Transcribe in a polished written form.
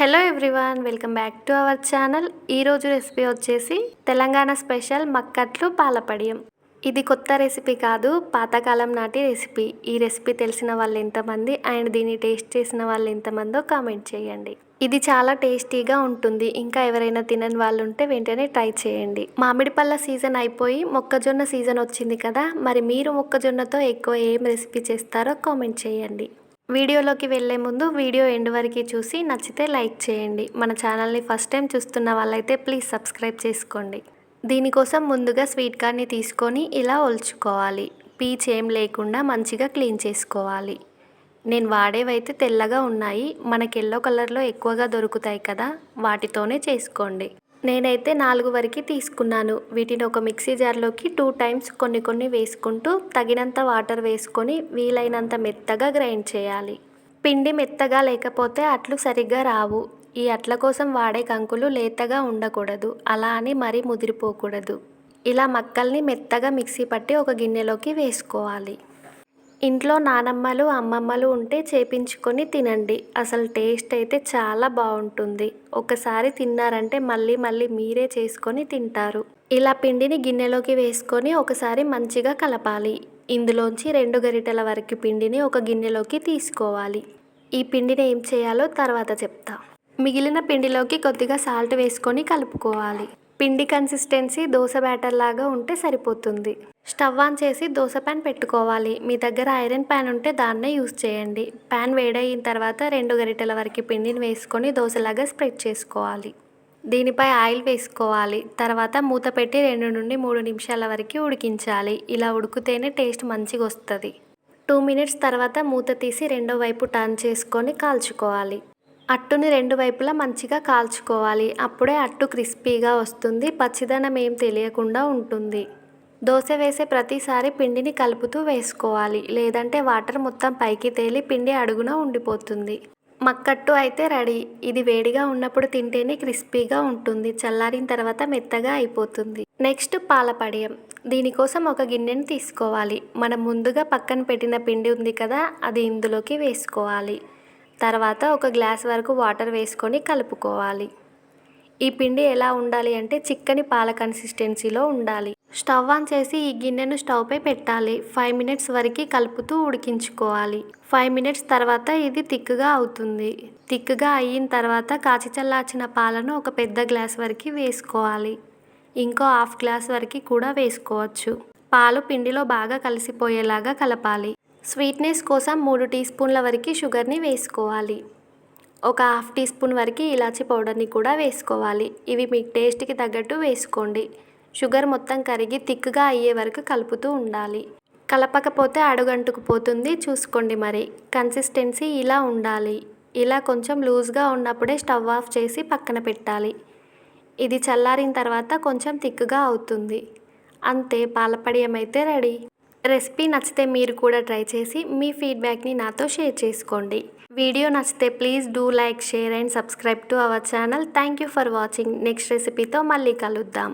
Hello everyone, welcome back to our channel. ఈరోజు recipe వచ్చేసి Telangana special మక్కట్లు పాలపడియం. ఇది కొత్త రెసిపీ కాదు, పాతకాలం నాటి రెసిపీ. ఈ రెసిపీ తెలిసిన వాళ్ళు ఎంతమంది అండ్ దీన్ని టేస్ట్ చేసిన వాళ్ళు ఎంతమందో కామెంట్ చేయండి. ఇది చాలా టేస్టీగా ఉంటుంది. ఇంకా ఎవరైనా తినని వాళ్ళు ఉంటే వెంటనే ట్రై చేయండి. మామిడి పళ్ళ సీజన్ అయిపోయి మొక్కజొన్న సీజన్ వచ్చింది కదా, మరి మీరు మొక్కజొన్నతో ఎక్కువ ఏం రెసిపీ చేస్తారో కామెంట్ చేయండి. వీడియోలోకి వెళ్ళే ముందు వీడియో ఎండ్ వరకు చూసి నచ్చితే లైక్ చేయండి. మన ఛానల్ని ఫస్ట్ టైం చూస్తున్న వాళ్ళైతే ప్లీజ్ సబ్స్క్రైబ్ చేసుకోండి. దీనికోసం ముందుగా స్వీట్ కార్న్ని తీసుకొని ఇలా ఒలుచుకోవాలి. పీచ్ ఏం లేకుండా మంచిగా క్లీన్ చేసుకోవాలి. నేను వాడేవైతే తెల్లగా ఉన్నాయి, మనకి ఎల్లో కలర్లో ఎక్కువగా దొరుకుతాయి కదా, వాటితోనే చేసుకోండి. నేనైతే 4 వరకు తీసుకున్నాను. వీటిని ఒక మిక్సీ జార్లోకి 2 టైమ్స్ కొన్ని వేసుకుంటూ తగినంత వాటర్ వేసుకొని వీలైనంత మెత్తగా గ్రైండ్ చేయాలి. పిండి మెత్తగా లేకపోతే అట్లు సరిగ్గా రావు. ఈ అట్ల కోసం వాడే కంకులు లేతగా ఉండకూడదు, అలా అని మరీ ముదిరిపోకూడదు. ఇలా మక్కల్ని మెత్తగా మిక్సీ పట్టి ఒక గిన్నెలోకి వేసుకోవాలి. ఇంట్లో నానమ్మలు అమ్మమ్మలు ఉంటే చేపించుకొని తినండి. అసలు టేస్ట్ అయితే చాలా బాగుంటుంది. ఒకసారి తిన్నారంటే మళ్ళీ మళ్ళీ మీరే చేసుకొని తింటారు. ఇలా పిండిని గిన్నెలోకి వేసుకొని ఒకసారి మంచిగా కలపాలి. ఇందులోంచి 2 గరిటెల వరకు పిండిని ఒక గిన్నెలోకి తీసుకోవాలి. ఈ పిండిని ఏం చేయాలో తర్వాత చెప్తా. మిగిలిన పిండిలోకి కొద్దిగా సాల్ట్ వేసుకొని కలుపుకోవాలి. పిండి కన్సిస్టెన్సీ దోశ బ్యాటర్ లాగా ఉంటే సరిపోతుంది. స్టవ్ ఆన్ చేసి దోశ ప్యాన్ పెట్టుకోవాలి. మీ దగ్గర ఐరన్ ప్యాన్ ఉంటే దాన్నే యూస్ చేయండి. ప్యాన్ వేడయిన తర్వాత 2 గరిటెల వరకు పిండిని వేసుకొని దోశలాగా స్ప్రెడ్ చేసుకోవాలి. దీనిపై ఆయిల్ వేసుకోవాలి. తర్వాత మూత పెట్టి 2 నుండి 3 నిమిషాల వరకు ఉడికించాలి. ఇలా ఉడికితేనే టేస్ట్ మంచిగా వస్తుంది. 2 మినిట్స్ తర్వాత మూత తీసి రెండో వైపు టర్న్ చేసుకొని కాల్చుకోవాలి. అట్టుని 2 వైపులా మంచిగా కాల్చుకోవాలి. అప్పుడే అట్టు క్రిస్పీగా వస్తుంది, పచ్చిదనం ఏం తెలియకుండా ఉంటుంది. దోశ వేసే ప్రతిసారి పిండిని కలుపుతూ వేసుకోవాలి, లేదంటే వాటర్ మొత్తం పైకి తేలి పిండి అడుగున ఉండిపోతుంది. మక్కట్టు అయితే రెడీ. ఇది వేడిగా ఉన్నప్పుడు తింటేనే క్రిస్పీగా ఉంటుంది, చల్లారిన తర్వాత మెత్తగా అయిపోతుంది. నెక్స్ట్ పాలపడియం. దీనికోసం ఒక గిన్నెని తీసుకోవాలి. మనం ముందుగా పక్కన పెట్టిన పిండి ఉంది కదా, అది ఇందులోకి వేసుకోవాలి. తర్వాత ఒక గ్లాస్ వరకు వాటర్ వేసుకొని కలుపుకోవాలి. ఈ పిండి ఎలా ఉండాలి అంటే చిక్కని పాల కన్సిస్టెన్సీలో ఉండాలి. స్టవ్ ఆన్ చేసి ఈ గిన్నెను స్టవ్పై పెట్టాలి. 5 మినిట్స్ వరకు కలుపుతూ ఉడికించుకోవాలి. 5 మినిట్స్ తర్వాత ఇది థిక్గా అవుతుంది. థిక్గా అయిన తర్వాత కాచి చల్లార్చిన పాలను ఒక పెద్ద గ్లాస్ వరకు వేసుకోవాలి. ఇంకో హాఫ్ గ్లాస్ వరకు కూడా వేసుకోవచ్చు. పాలు పిండిలో బాగా కలిసిపోయేలాగా కలపాలి. స్వీట్నెస్ కోసం 3 టీ స్పూన్ల వరకు షుగర్ని వేసుకోవాలి. ఒక హాఫ్ టీ స్పూన్ వరకు ఇలాచీ పౌడర్ని కూడా వేసుకోవాలి. ఇవి మీ టేస్ట్కి తగ్గట్టు వేసుకోండి. షుగర్ మొత్తం కరిగి థిక్గా అయ్యే వరకు కలుపుతూ ఉండాలి. కలపకపోతే అడుగంటుకుపోతుంది, చూసుకోండి. మరి కన్సిస్టెన్సీ ఇలా ఉండాలి. ఇలా కొంచెం లూజ్గా ఉన్నప్పుడే స్టవ్ ఆఫ్ చేసి పక్కన పెట్టాలి. ఇది చల్లారిన తర్వాత కొంచెం థిక్గా అవుతుంది. అంతే, పాలపడియం అయితే రెడీ. రెసిపీ నచ్చితే మీరు కూడా ట్రై చేసి మీ ఫీడ్బ్యాక్ని నాతో షేర్ చేసుకోండి. వీడియో నచ్చితే please do like, share and subscribe to our channel. Thank you for watching. Next రెసిపీతో మళ్ళీ కలుద్దాం.